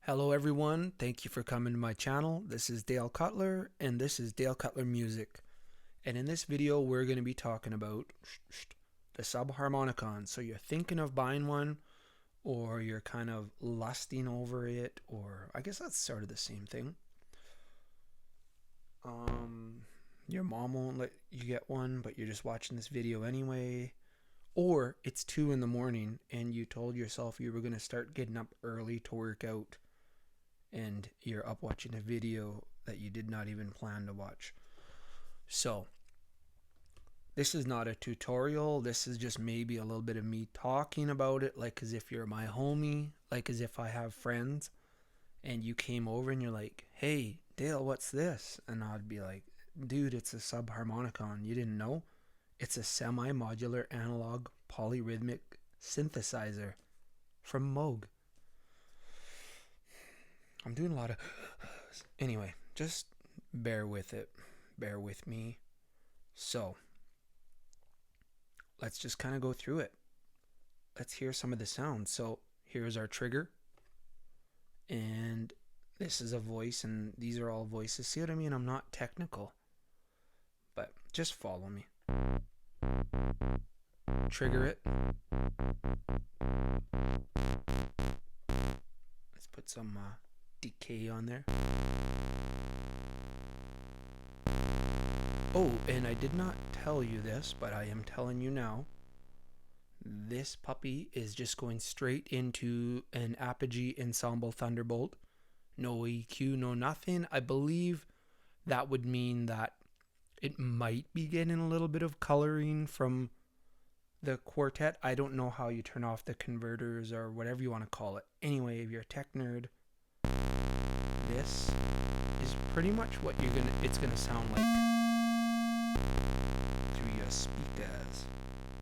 Hello everyone, thank you for coming to my channel. This is Dale Cutler and this is Dale Cutler Music. And in this video we're going to be talking about the Subharmonicon. So you're thinking of buying one, or you're kind of lusting over it, or I guess that's sort of the same thing. Your mom won't let you get one, but you're just watching this video anyway. Or it's 2 in the morning and you told yourself you were going to start getting up early to work out, and you're up watching a video that you did not even plan to watch. So this is not a tutorial. This is just maybe a little bit of me talking about it, like as if you're my homie, like as if I have friends and you came over and you're like, hey Dale, what's this? And I'd be like, dude, it's a Subharmonicon. You didn't know? It's a semi-modular analog polyrhythmic synthesizer from Moog. I'm doing a lot of anyway, just bear with it. Bear with me. So let's just kind of go through it. Let's hear some of the sounds. So here's our trigger, and this is a voice, and these are all voices. See what I mean? I'm not technical, but just follow me. Trigger it. Let's put some decay on there. Oh, and I did not tell you this, but I am telling you now. This puppy is just going straight into an Apogee Ensemble Thunderbolt. No EQ, no nothing. I believe that would mean that it might be getting a little bit of coloring from the quartet. I don't know how you turn off the converters or whatever you want to call it. Anyway, if you're a tech nerd, this is pretty much what it's gonna sound like through your speakers.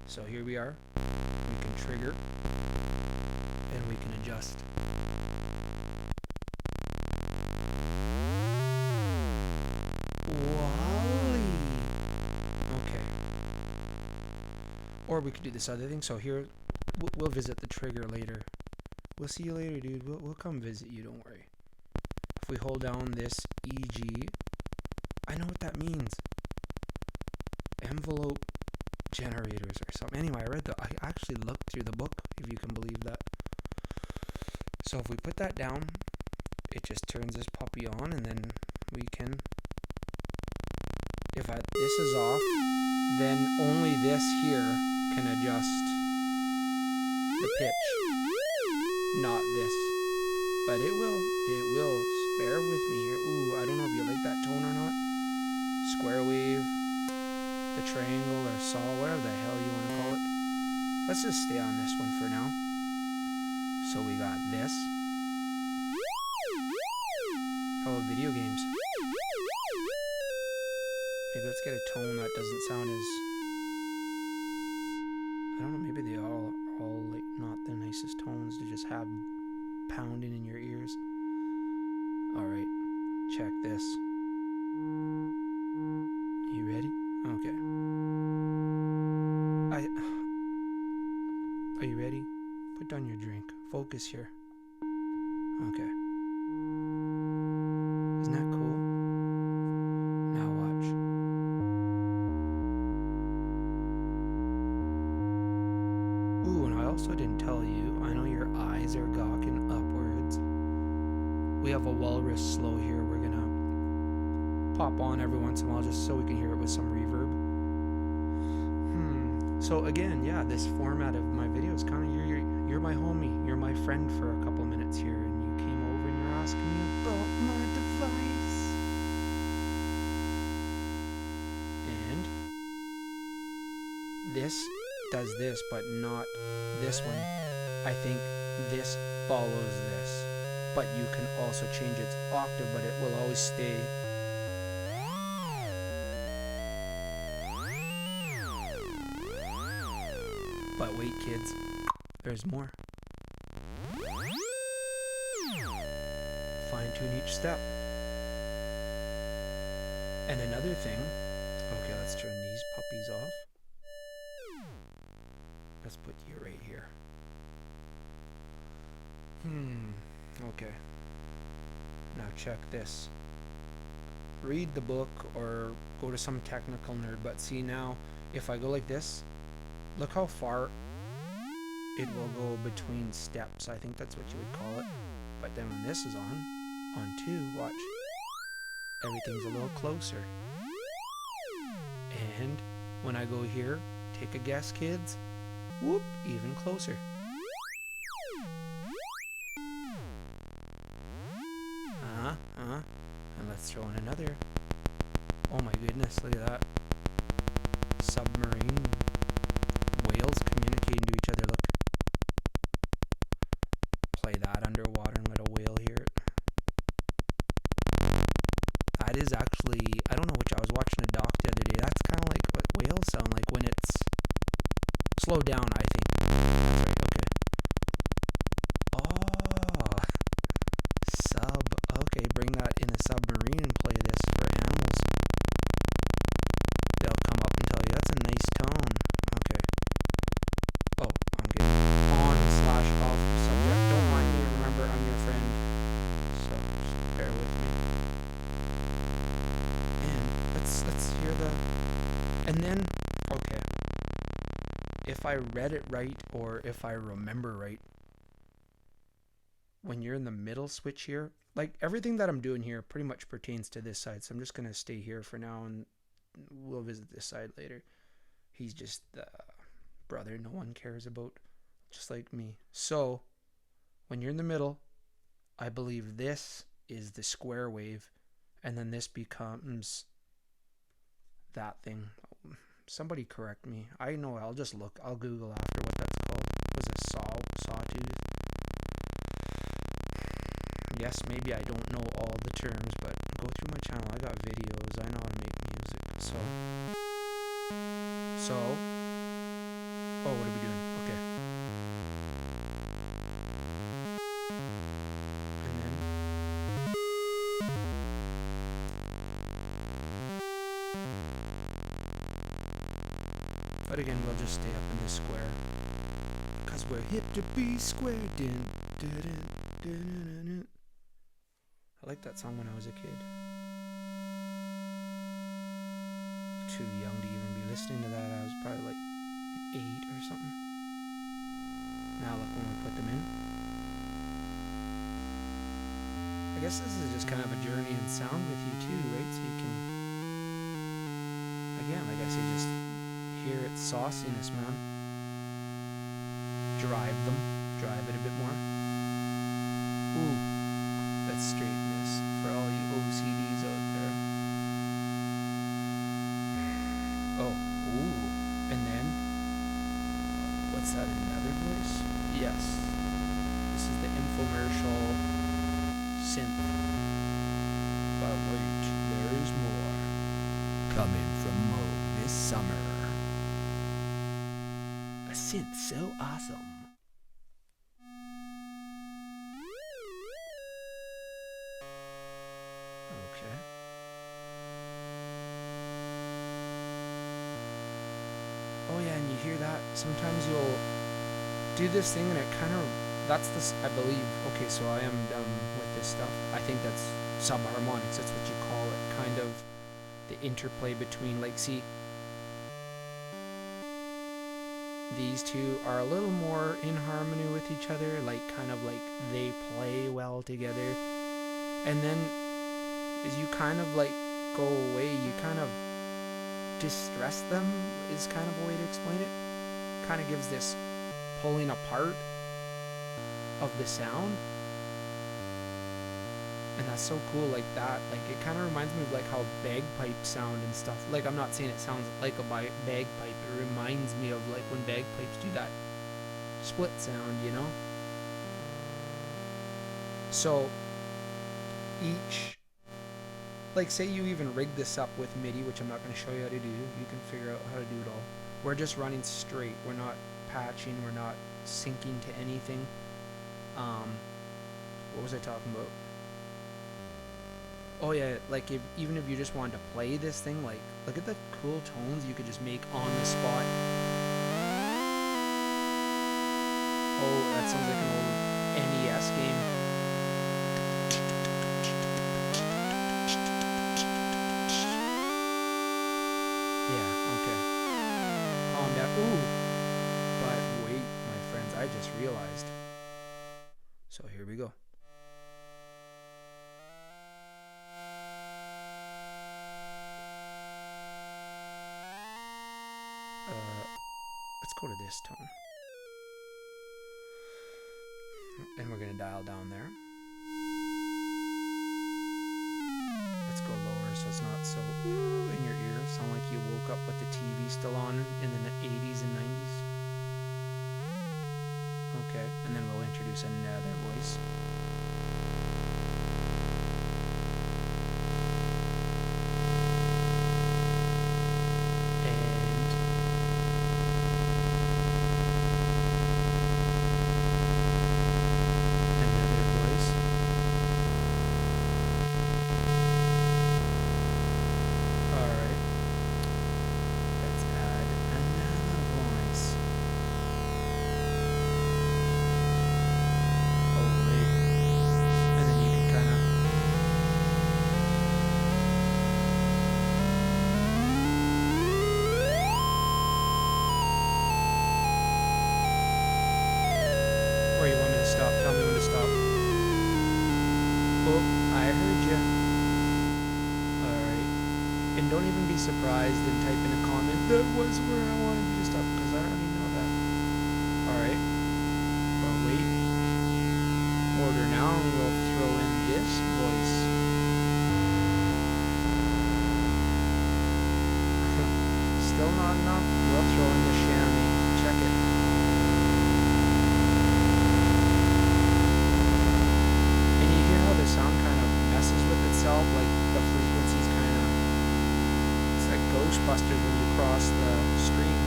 So here we are. We can trigger and we can adjust. Wally. Okay. Or we could do this other thing. So here, we'll visit the trigger later. We'll see you later, dude. We'll come visit you, don't worry. If we hold down this EG, I know what that means. Envelope generators or something. Anyway, I actually looked through the book, if you can believe that. So if we put that down, it just turns this puppy on, and then we can, if this is off, then only this here can adjust the pitch, not this. But it will. Bear with me here. Ooh, I don't know if you like that tone or not. Square wave, the triangle, or saw, whatever the hell you want to call it. Let's just stay on this one for now. So we got this. Oh, video games. Maybe let's get a tone that doesn't sound as, I don't know, maybe they all like not the nicest tones to just have pounding in your ears. Alright, check this. You ready? Okay. Are you ready? Put down your drink. Focus here. Okay. Isn't that cool? Now watch. Ooh, and I also didn't tell you, I know your eyes are gawking upwards. We have a walrus slow here. We're gonna pop on every once in a while just so we can hear it with some reverb. So again, yeah, this format of my video is kind of you're my homie, you're my friend for a couple minutes here, and you came over and you're asking me about my device. And this does this, but not this one. I think this follows this, but you can also change its octave, but it will always stay. But wait, kids, there's more. Fine tune each step. And another thing, okay, let's turn these puppies off. Let's put you right here. Okay. Now check this. Read the book or go to some technical nerd, but see now, if I go like this, look how far it will go between steps. I think that's what you would call it. But then when this is on 2, watch. Everything's a little closer. And when I go here, take a guess, kids. Whoop, even closer. And let's throw in another. Oh my goodness, look at that. Submarine whales communicating to each other, look. Play that underwater and let a whale hear it. That is actually, I don't know which, I was watching a doc the other day. That's kind of like what whales sound like when it's slowed down, I think. That's right, okay. Oh, sub. Okay, bring that in a submarine and play this for animals. They'll come up and tell you, that's a nice tone. Okay. Oh, I'm getting on/off subject. Don't mind me, remember I'm your friend. So, just bear with me. And let's hear the... And then, okay. If I read it right, or if I remember right, when you're in the middle switch here, like everything that I'm doing here pretty much pertains to this side, so I'm just going to stay here for now and we'll visit this side later. He's just the brother no one cares about, just like me. So when you're in the middle, I believe this is the square wave, and then this becomes that thing. Somebody correct me. I know, I'll just look. I'll Google after what that's called. Was it sawtooth? Yes, maybe I don't know all the terms, but go through my channel. I got videos. I know how to make music. So, oh, what are we doing? Okay. And then, but again, we'll just stay up in this square, cause we're hip to be square. Dun, dun, dun, dun, dun, dun. I liked that song when I was a kid. Too young to even be listening to that. I was probably like 8 or something. Now look when we put them in. I guess this is just kind of a journey in sound with you too, right? So you can, again, like I say, just hear its sauciness, man. Drive it a bit more. Ooh, that's straightness for all you OCDs out there. Oh, ooh, and then, what's that, another voice? Yes, this is the infomercial synth. But wait, there is more. Coming from moog this summer. A synth so awesome. Okay. Oh yeah, and you hear that? Sometimes you'll do this thing and it kind of, that's this, I believe, okay, so I am done with this stuff. I think that's subharmonics, that's what you call it, kind of the interplay between, like, see, these two are a little more in harmony with each other, like, kind of like they play well together. And then as you kind of like go away, you kind of distress them, is kind of a way to explain it. Kind of gives this pulling apart of the sound. And that's so cool, like that. Like, it kind of reminds me of like how bagpipes sound and stuff. Like, I'm not saying it sounds like a bagpipe. It reminds me of like when bagpipes do that split sound, you know? So, each, like, say you even rig this up with MIDI, which I'm not going to show you how to do. You can figure out how to do it all. We're just running straight. We're not patching. We're not syncing to anything. What was I talking about? Oh yeah, like even if you just wanted to play this thing, like, look at the cool tones you could just make on the spot. Oh, that sounds like an old NES game. go to this tone. And we're going to dial down there. Let's go lower so it's not so in your ear. Sound like you woke up with the TV still on in the 80s and 90s. Okay, and then we'll introduce another voice. Stop. Tell me when to stop. Oh, I heard you. Alright. And don't even be surprised and type in a comment, that was where I wanted you to stop, because I already know that. Alright. Well, wait. Order now, and we'll throw in this voice. Still not enough? We'll throw in the chamois. Check it. The sound kind of messes with itself, like the frequencies kind of, it's like Ghostbusters when you cross the stream.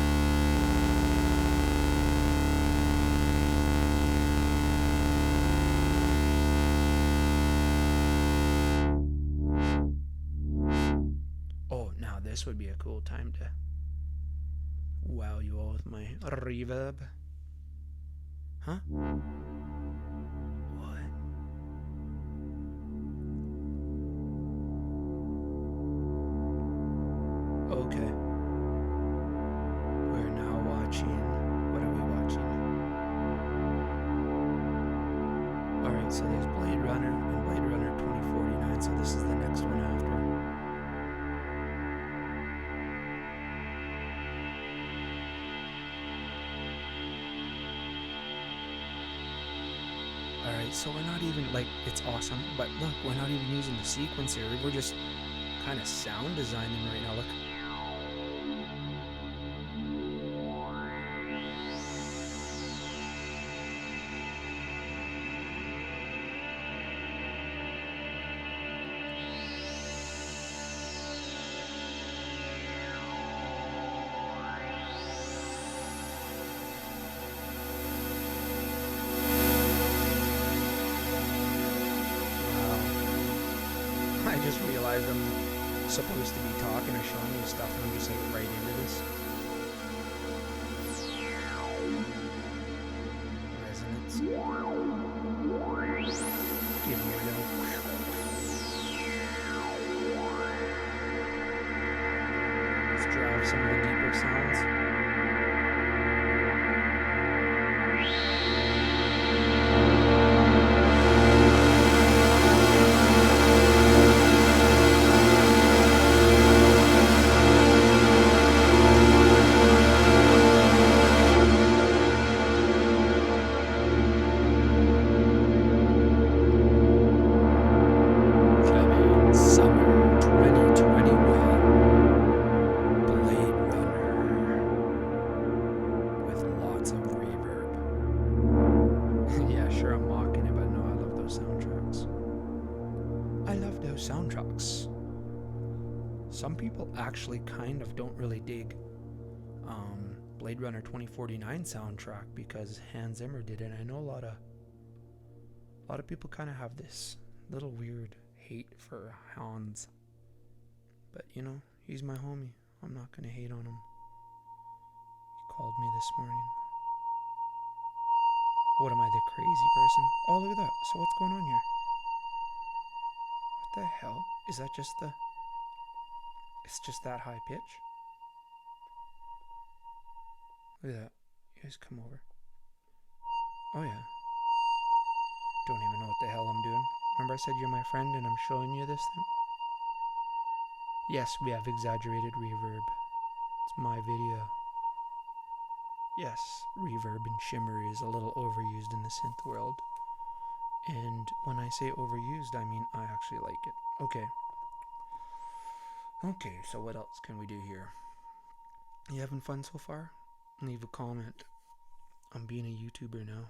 Oh, now this would be a cool time to wow you all with my reverb. Huh? Okay. We're now watching. What are we watching? Alright, so there's Blade Runner and Blade Runner 2049, so this is the next one after. Alright, so we're not even, like, it's awesome, but look, we're not even using the sequencer. We're just kind of sound designing right now. Look. I just realized I'm supposed to be talking or showing you stuff, and I'm just like right into this. Resonance. Give me a little. Let's drive some of the deeper sounds. Soundtracks. Some people actually kind of don't really dig Blade Runner 2049 soundtrack because Hans Zimmer did it. I know a lot of people kind of have this little weird hate for Hans, but you know, he's my homie. I'm not gonna hate on him. He called me this morning. What am I, the crazy person? Oh, look at that. So what's going on here? What the hell? Is that just the... It's just that high pitch? Look at that. You guys come over. Oh yeah. Don't even know what the hell I'm doing. Remember I said you're my friend and I'm showing you this thing? Yes, we have exaggerated reverb. It's my video. Yes, reverb and shimmer is a little overused in the synth world. And when I say overused, I mean I actually like it. Okay. Okay, so what else can we do here? You having fun so far? Leave a comment. I'm being a YouTuber now.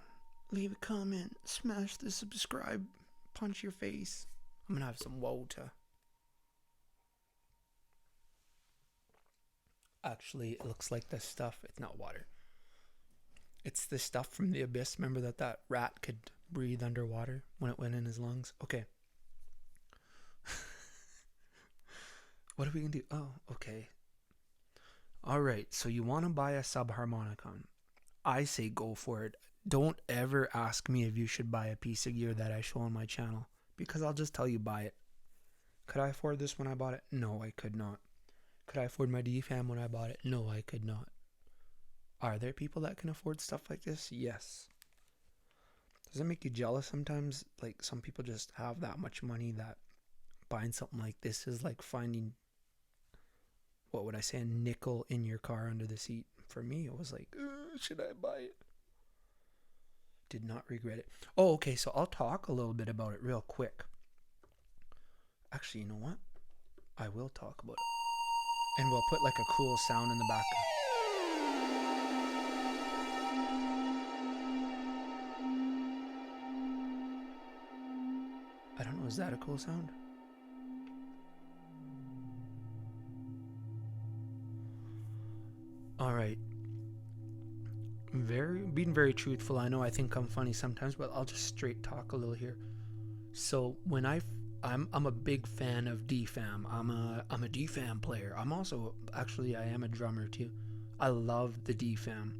Leave a comment. Smash the subscribe. Punch your face. I'm gonna have some water. Actually, it looks like the stuff. It's not water. It's the stuff from the abyss. Remember that rat could breathe underwater when it went in his lungs? Okay. What are we gonna do? Oh, okay. Alright, so you want to buy a Subharmonicon. I say go for it. Don't ever ask me if you should buy a piece of gear that I show on my channel, because I'll just tell you buy it. Could I afford this when I bought it? No, I could not. Could I afford my DFAM when I bought it? No, I could not. Are there people that can afford stuff like this? Yes. Does it make you jealous sometimes? Like, some people just have that much money that buying something like this is like finding, what would I say, a nickel in your car under the seat. For me, it was like, should I buy it? Did not regret it. Oh, okay, so I'll talk a little bit about it real quick. Actually, you know what? I will talk about it. And we'll put like a cool sound in the back. I don't know, is that a cool sound? Alright. Being very truthful. I know I think I'm funny sometimes, but I'll just straight talk a little here. So when I'm a big fan of DFAM. I'm a DFAM player. I'm also, actually, I am a drummer too. I love the DFAM.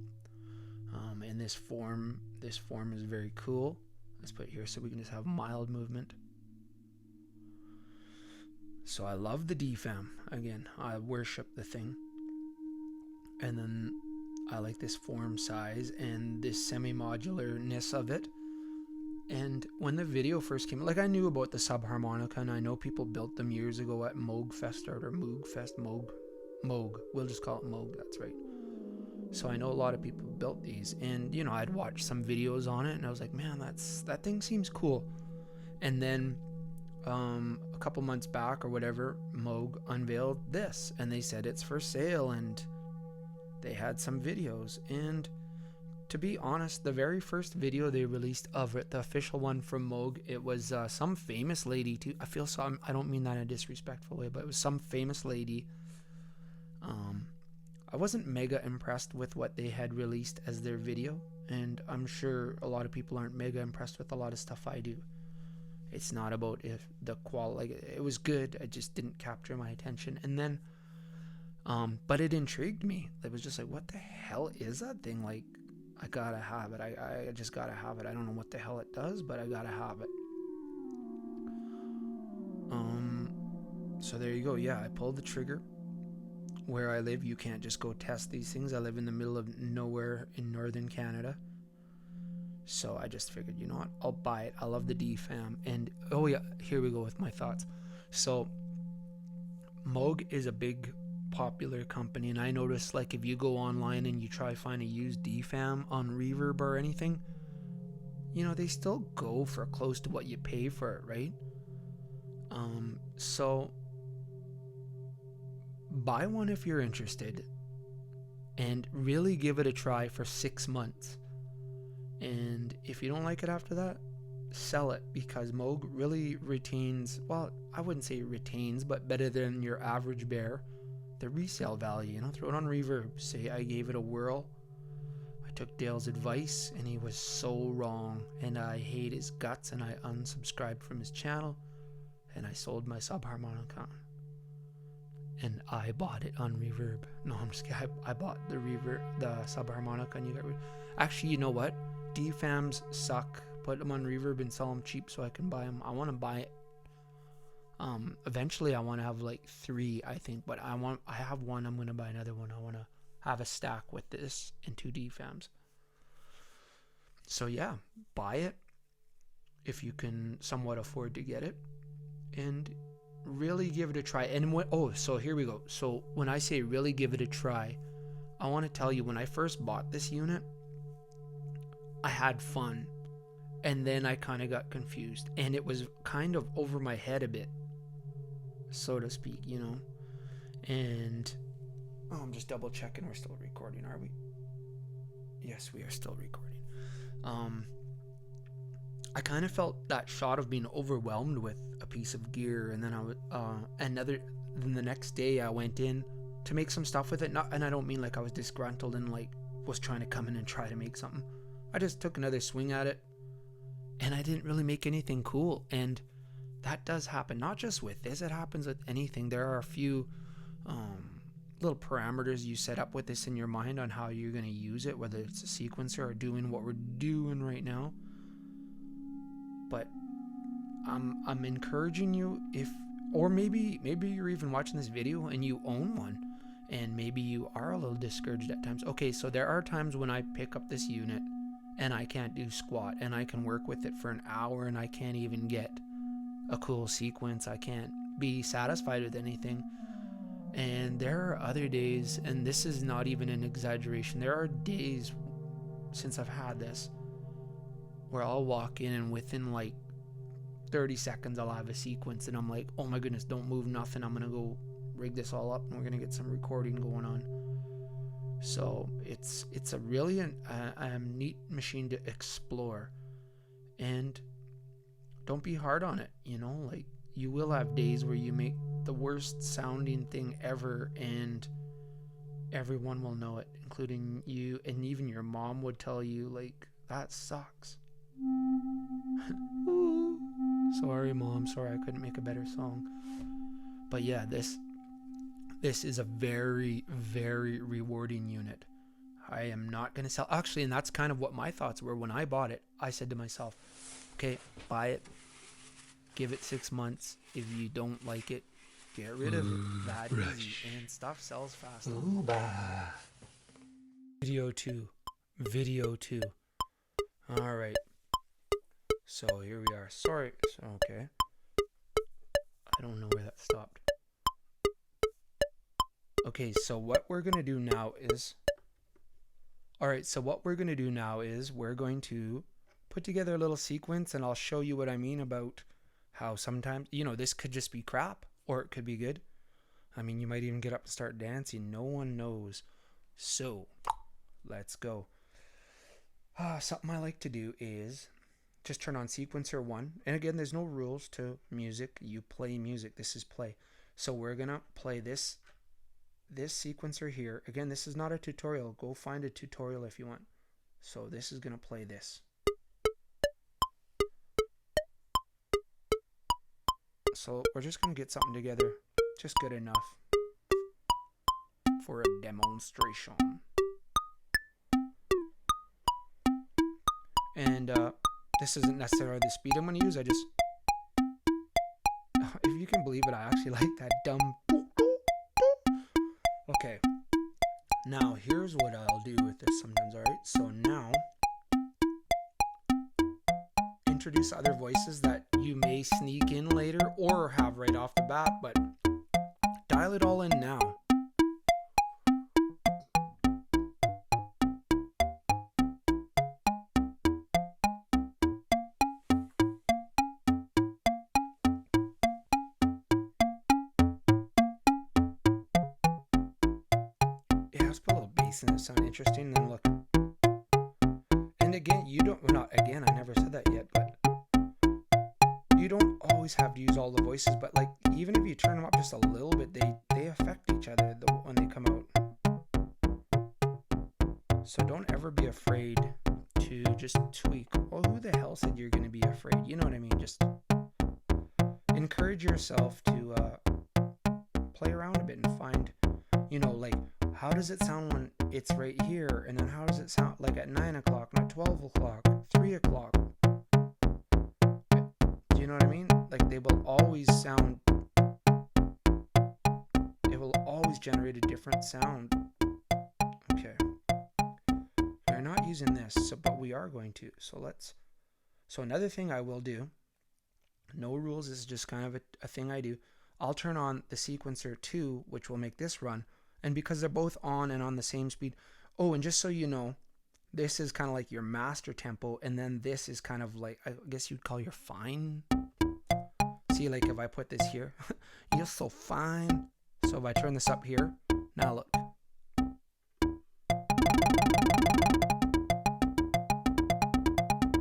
And this form is very cool. Let's put it here so we can just have mild movement. So I love the DFAM. Again, I worship the thing. And then I like this form size and this semi-modularness of it. And when the video first came, like, I knew about the Subharmonicon, and I know people built them years ago at Moog Fest or Moog Fest. Moog. We'll just call it Moog, that's right. So I know a lot of people built these, and you know, I'd watched some videos on it and I was like, man, that thing seems cool. And then a couple months back or whatever, Moog unveiled this, and they said it's for sale, and they had some videos. And to be honest, the very first video they released of it, the official one from Moog, it was some famous lady too. I don't mean that in a disrespectful way, but it was some famous lady. I wasn't mega impressed with what they had released as their video, and I'm sure a lot of people aren't mega impressed with a lot of stuff I do. It's not about if the quality, like, it was good, it just didn't capture my attention. And then but it intrigued me. It was just like, what the hell is that thing? Like, I gotta have it. I just gotta have it. I don't know what the hell it does, but I gotta have it. So there you go. Yeah, I pulled the trigger. Where I live, you can't just go test these things. I live in the middle of nowhere in northern Canada. So I just figured, you know what? I'll buy it. I love the DFAM. And, oh yeah, here we go with my thoughts. So, Moog is a big popular company, and I noticed, like, if you go online and you try find a used DFAM on Reverb or anything, you know, they still go for close to what you pay for it, right? So buy one if you're interested and really give it a try for 6 months. And if you don't like it after that, sell it, because Moog really retains, well, I wouldn't say retains, but better than your average bear, the resale value. You know, throw it on Reverb, say I gave it a whirl. I took Dale's advice and he was so wrong, and I hate his guts, and I unsubscribed from his channel, and I sold my Subharmonicon. And I bought it on Reverb. No, I'm just kidding. I bought the Subharmonicon. You got actually, you know what? DFAMs suck. Put them on Reverb and sell them cheap so I can buy them. I want to buy it. Eventually I want to have like 3, I think, but I have one. I'm going to buy another one. I want to have a stack with this and 2 DFAMs. So yeah, buy it if you can somewhat afford to get it, and really give it a try. And so here we go. So when I say really give it a try, I want to tell you, when I first bought this unit, I had fun, and then I kind of got confused, and it was kind of over my head a bit, so to speak, you know. And I'm just double checking we're still recording, are we? Yes, we are still recording. I kind of felt that shot of being overwhelmed with a piece of gear, and then then the next day I went in to make some stuff with it. And I don't mean like I was disgruntled and like was trying to come in and try to make something. I just took another swing at it, and I didn't really make anything cool. And that does happen, not just with this, it happens with anything. There are a few little parameters you set up with this in your mind on how you're going to use it, whether it's a sequencer or doing what we're doing right now. But I'm encouraging you, or maybe you're even watching this video and you own one, and maybe you are a little discouraged at times. Okay, so there are times when I pick up this unit and I can't do squat, and I can work with it for an hour and I can't even get a cool sequence. I can't be satisfied with anything. And there are other days, and this is not even an exaggeration, there are days since I've had this where I'll walk in and within like 30 seconds I'll have a sequence, and I'm like, oh my goodness, don't move nothing, I'm gonna go rig this all up and we're gonna get some recording going on. So it's a really a neat machine to explore, and don't be hard on it, you know. Like, you will have days where you make the worst sounding thing ever, and everyone will know it, including you, and even your mom would tell you, like, that sucks. Sorry, Mom, sorry I couldn't make a better song. But yeah, this is a very, very rewarding unit. I am not going to sell, actually, and that's kind of what my thoughts were when I bought it. I said to myself, okay, buy it, give it 6 months. If you don't like it, get rid of it. That easy. And stuff sells fast. Video 2. All right. So here we are. Sorry. Okay. I don't know where that stopped. Okay, so what we're going to do now is... Alright, so what we're going to do now is we're going to put together a little sequence, and I'll show you what I mean about how sometimes, you know, this could just be crap, or it could be good. I mean, you might even get up and start dancing. No one knows. So, let's go. Something I like to do is just turn on sequencer 1. And again, there's no rules to music. You play music. This is play. So we're going to play this sequencer here. Again, this is not a tutorial. Go find a tutorial if you want. So this is going to play this. So we're just going to get something together. Just good enough for a demonstration. And this isn't necessarily the speed I'm going to use. I just, if you can believe it, I actually like that dumb. Okay, now here's what I'll do with this sometimes. Alright, so now introduce other voices that you may sneak in later or have right off the bat, but dial it all in now. And it sound interesting, then look. And again, you don't, well, not again, I never said that yet, but you don't always have to use all the voices, but like, even if you turn them up just a little bit, they affect each other when they come out. So don't ever be afraid to just tweak. Well, who the hell said you're going to be afraid? You know what I mean? Just encourage yourself to play around a bit and find, you know, like, how does it sound when it's right here? And then how does it sound like at 9 o'clock, not 12 o'clock, 3 o'clock? Do you know what I mean? Like, they will always sound, it will always generate a different sound. Okay. We're not using this, but we are going to. So another thing I will do, no rules, this is just kind of a thing I do. I'll turn on the sequencer 2, which will make this run. And because they're both on and on the same speed. Oh, and just so you know, this is kind of like your master tempo, and then this is kind of like, I guess you'd call your fine. See, like if I put this here, you're so fine. So if I turn this up here, now look.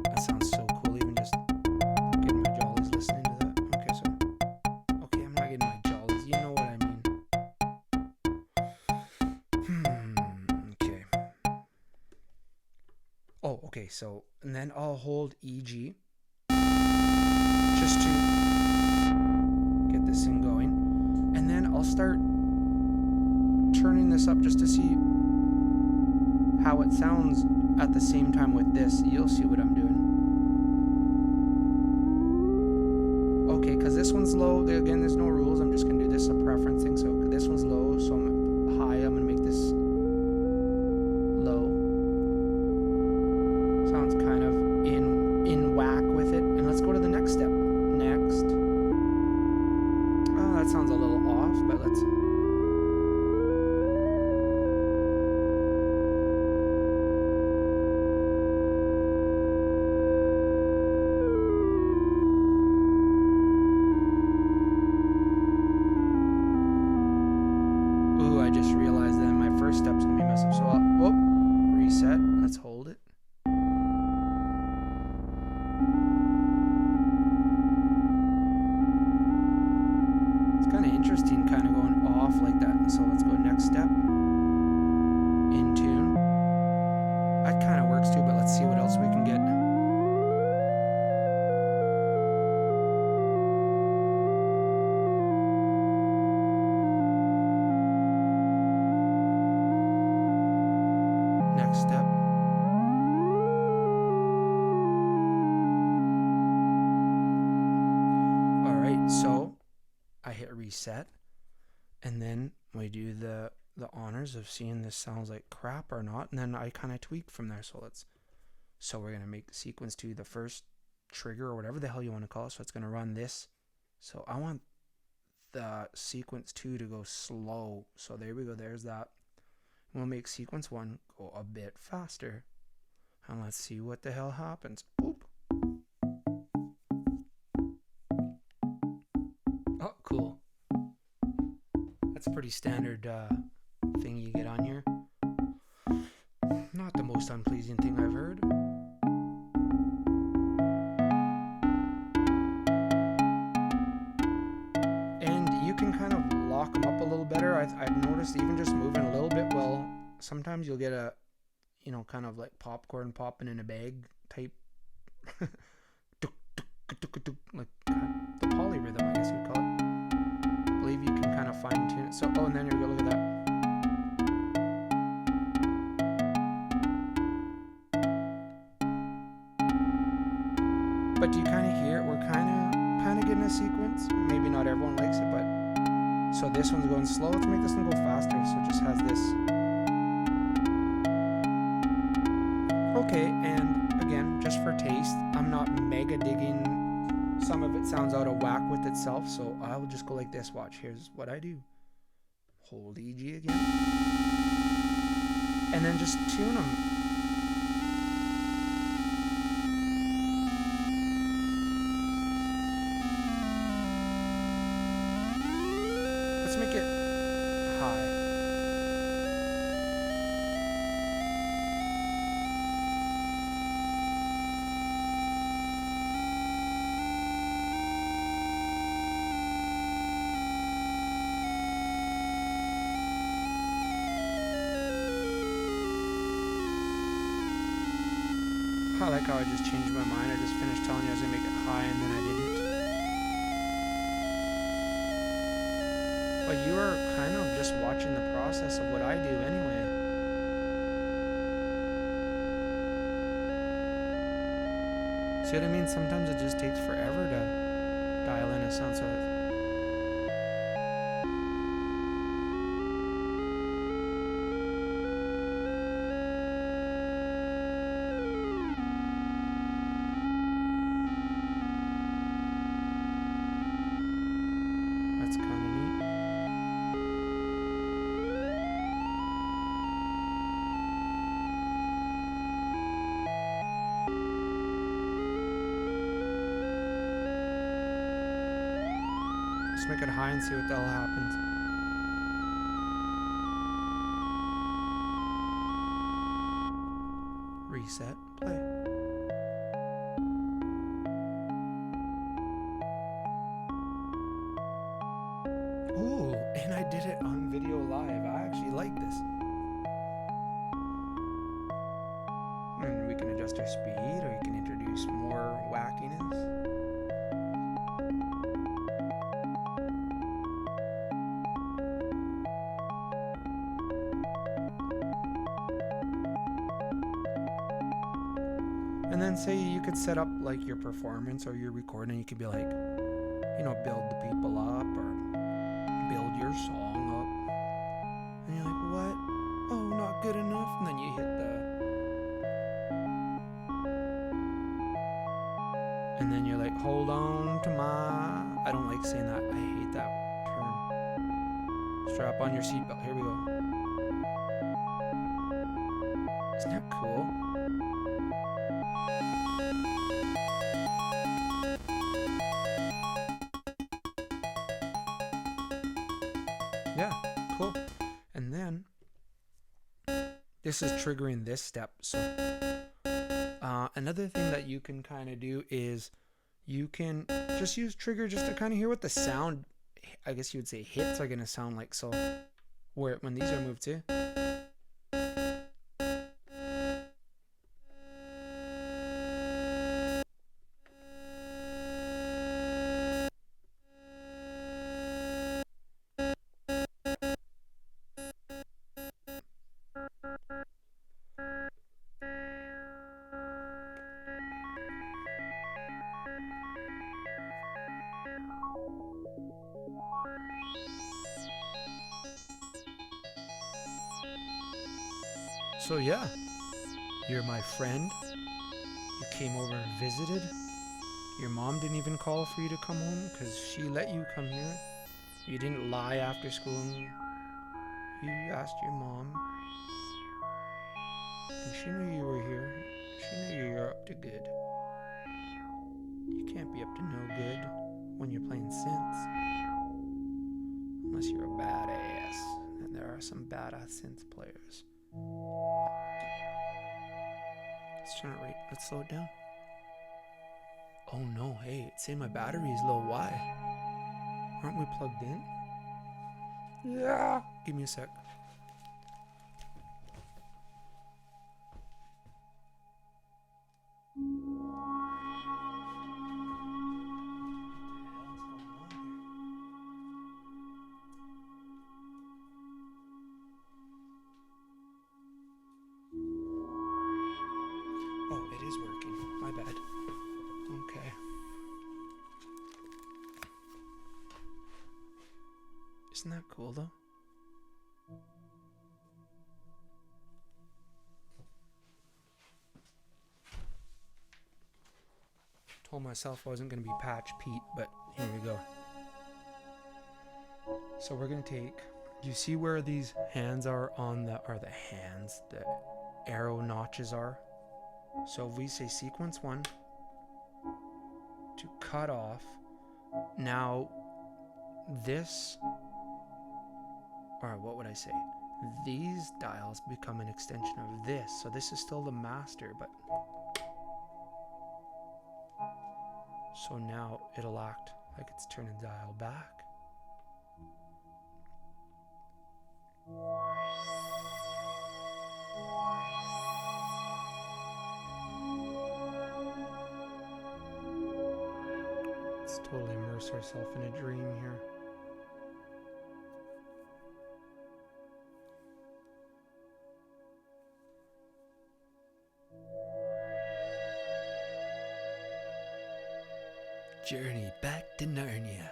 That sounds so cool, even just getting my jollies listening to that. Okay, so, okay, I'm not getting my jollies, you know what I mean. Okay. Oh, okay, so, and then I'll hold EG just to get this thing going. And then I'll start turning this up just to see how it sounds at the same time with this. You'll see what I'm doing. Okay, because this one's low. Again, there's no rules. I'm just going to do this a preference thing. So this one's low, so I'm high. I'm going to make this low. Sounds kind of in whack with it. And let's go to the next step. Next. Oh, that sounds a little off, but let's... Ooh, I just realized that my first step's going to be messed up. So I'll, whoop, reset. Let's hold it. Kind of interesting, kind of going off like that. So let's go next step. In tune. That kind of works too, but let's see what else we can get. Next step. All right, so I hit reset, and then we do the honors of seeing this sounds like crap or not, and then I kind of tweak from there. So we're gonna make sequence 2 the first trigger or whatever the hell you want to call it. So it's gonna run this. So I want the sequence 2 to go slow. So there we go. There's that. We'll make sequence 1 go a bit faster, and let's see what the hell happens. Boop. Oh, cool. That's a pretty standard thing you get on here. Not the most unpleasing thing I've heard. And you can kind of lock them up a little better. I've noticed even just moving a little bit, well, sometimes you'll get a, you know, kind of like popcorn popping in a bag type. Like the polyrhythm, I guess you'd call it. I believe you can kind of fine tune it. So, oh, and then here we go, look at that. But do you kind of hear it? We're kind of getting a sequence. Maybe not everyone likes it, but so this one's going slow. Let's make this one go faster. So it just has this. Okay, and again, just for taste, I'm not mega digging. Some of it sounds out of whack with itself, so I'll just go like this. Watch, here's what I do. Hold EG again. And then just tune them. Let's make it high. I like how I just changed my mind. I just finished telling you I was going to make it high and then I didn't. But you are kind of just watching the process of what I do anyway. See what I mean? Sometimes it just takes forever to dial in a sound. So that's kind of neat. Let's make it high and see what the hell happens. Reset, play. Ooh, and I did it on video live. I actually like this. And we can adjust our speed, or you can introduce more wackiness. And then say you could set up like your performance or your recording. You could be like, you know, build the people up or build your song up. And you're like, what? Oh, not good enough. And then you hit and then you're like, hold on to my, I don't like saying that. I hate that term. Strap on your seatbelt. Here we go. Isn't that cool? Yeah, cool. And then this is triggering this step. So another thing that you can kind of do is you can just use trigger just to kind of hear what the sound, I guess you would say, hits are going to sound like. So where when these are moved to. So yeah, you're my friend. You came over and visited. Your mom didn't even call for you to come home because she let you come here. You didn't lie after school. You asked your mom. And she knew you were here. She knew you were up to good. You can't be up to no good when you're playing synths. Unless you're a badass. And there are some badass synth players. Let's turn it right. Let's slow it down. Oh no, hey, it's saying my battery is low. Why? Aren't we plugged in? Yeah. Give me a sec. Oh, it is working. My bad. Okay. Isn't that cool though? Told myself I wasn't going to be Patch Pete, but here we go. So we're going to take, you see where these hands are on the, or the hands, the arrow notches are? So if we say sequence 1 to cut off, now this, or what would I say? These dials become an extension of this. So this is still the master, but so now it'll act like it's turning the dial back. Let's totally immerse ourselves in a dream here. Journey back to Narnia.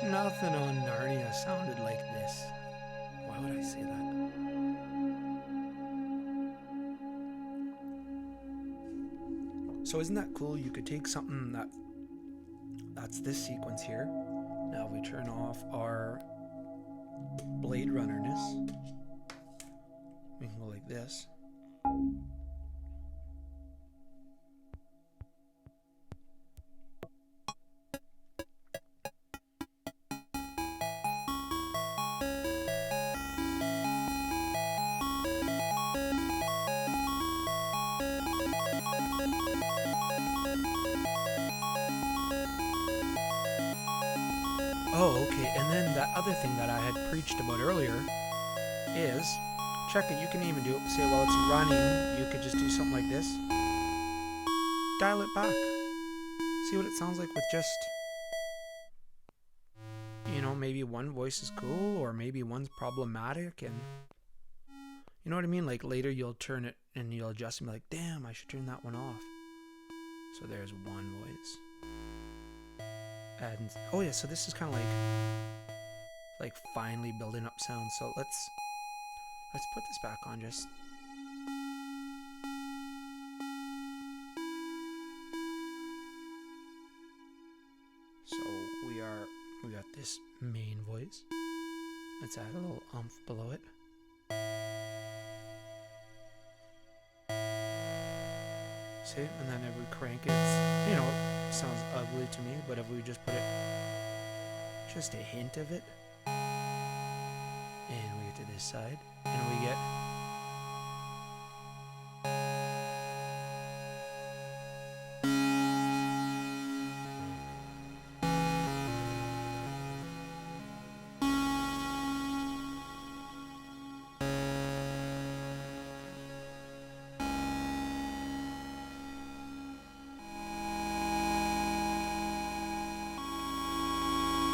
Nothing on Narnia sounded like this. Why would I say that? So isn't that cool? You could take something that's this sequence here. Now we turn off our Blade Runnerness. We can go like this. Okay, and then the other thing that I had preached about earlier is, check it, you can even do it, say while it's running, you could just do something like this. Dial it back. See what it sounds like with just, maybe one voice is cool, or maybe one's problematic, and you know what I mean? Like later you'll turn it and you'll adjust and be like, damn, I should turn that one off. So there's one voice. And oh yeah, so this is kind of like finally building up sound. So let's put this back on just. So we got this main voice. Let's add a little umph below it. See, and then if we crank it, it sounds ugly to me, but if we just put it, just a hint of it, and we get to this side, and we get,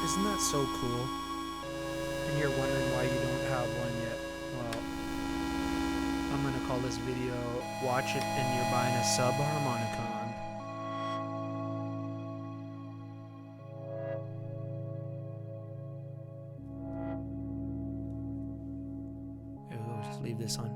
isn't that so cool? And you're wondering why you don't have one yet. Well, I'm gonna call this video "Watch It and You're Buying a Subharmonicon." There we go, just leave this on.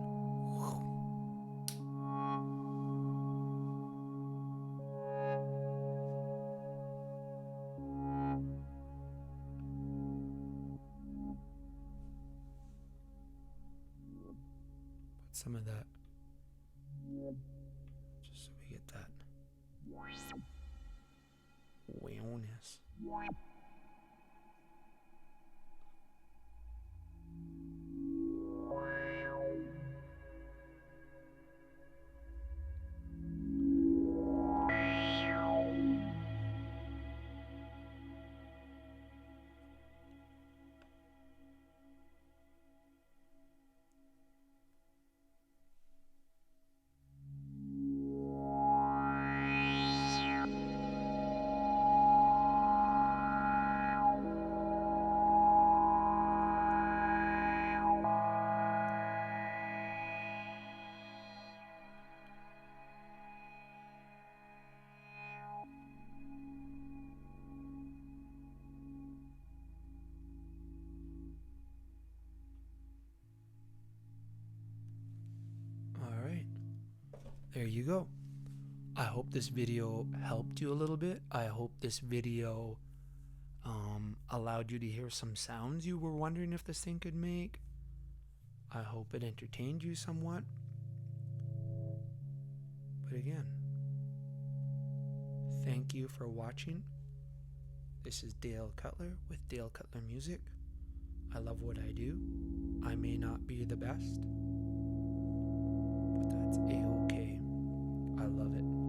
Some of that, just so we get that wow-ness. There you go. I hope this video helped you a little bit. I hope this video allowed you to hear some sounds you were wondering if this thing could make. I hope it entertained you somewhat. But again, thank you for watching. This is Dale Cutler with Dale Cutler Music. I love what I do. I may not be the best, but that's a-okay. I love it.